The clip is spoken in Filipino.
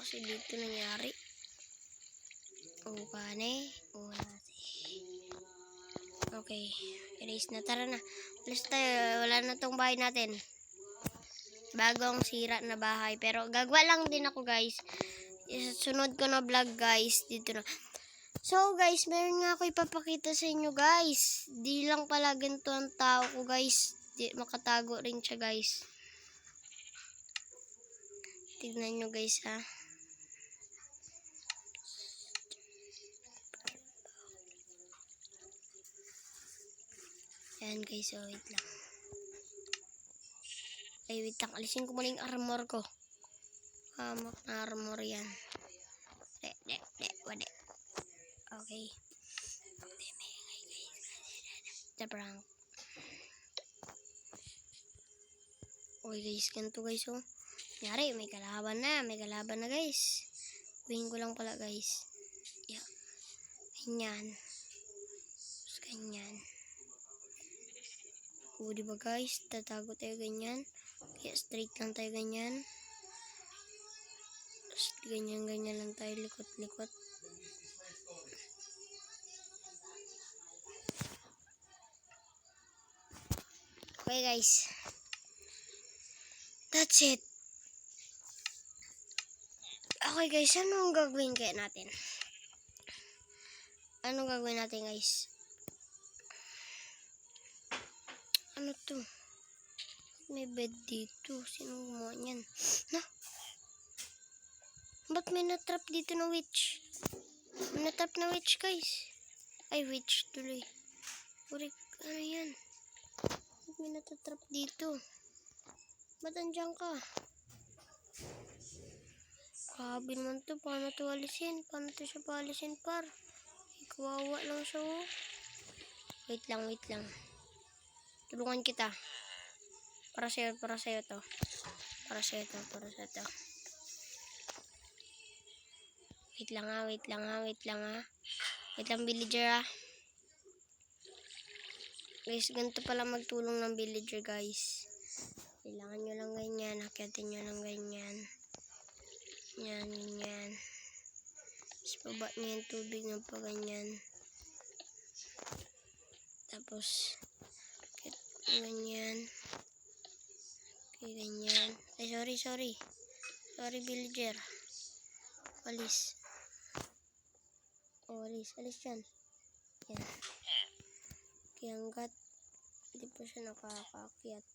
kasi dito nangyari. Kane. Okay. Guys, tara na. Alis tayo. Wala na tong bahay natin. Bagong sira na bahay. Pero gagawa lang din ako, guys. Sunod ko na vlog, guys. Dito na. So, guys, meron nga ako ipapakita sa inyo, guys. Di lang pala ganito ang tao ko, guys. Di, makatago rin siya, guys. Tignan nyo, guys, ha. Ayan, guys. So, wait lang. Ay, wait lang. Alisin ko muna yung armor ko. Hamak na armor yan. Wade. Okay. The prank. Okay, guys. Ganito, guys, oh. Nyari, may kalaban na. Guys. Uwihin ko lang pala, guys. Yeah. Ganyan. Tapos ganyan. Diba, guys? Tatago tayo ganyan. Kaya straight lang tayo ganyan. Tapos ganyan lang tayo. Likot. Okay, guys. That's it. Okay, guys. Anong gagawin kaya natin? Anong gagawin natin, guys? Ano to? May bed dito. Sino gumawa niyan? Na? Ba't may natrap dito na witch? May natrap na witch, guys. Ay, witch tuloy. Urik, ano yan? Ba't may natatrap dito? Ba't andyan ka? Grabe naman to. Paano to alisin? Paano to siya paalisin, par? Kawawa lang siya, oh. Wait lang. Tulungan kita. Para sa'yo to. Para sa'yo to. Wait lang, villager, ah. Guys, ganito pala magtulong ng villager, guys. Kailangan nyo lang ganyan. Akyatin nyo lang ganyan. Yan. Tapos baba nyo yung tubig ng pa ganyan. Tapos ganyan. Okay, ganyan. Ay, sorry. Sorry, villager. Alis yan. Yan. Kaya hanggat hindi pa siya nakakaakyat.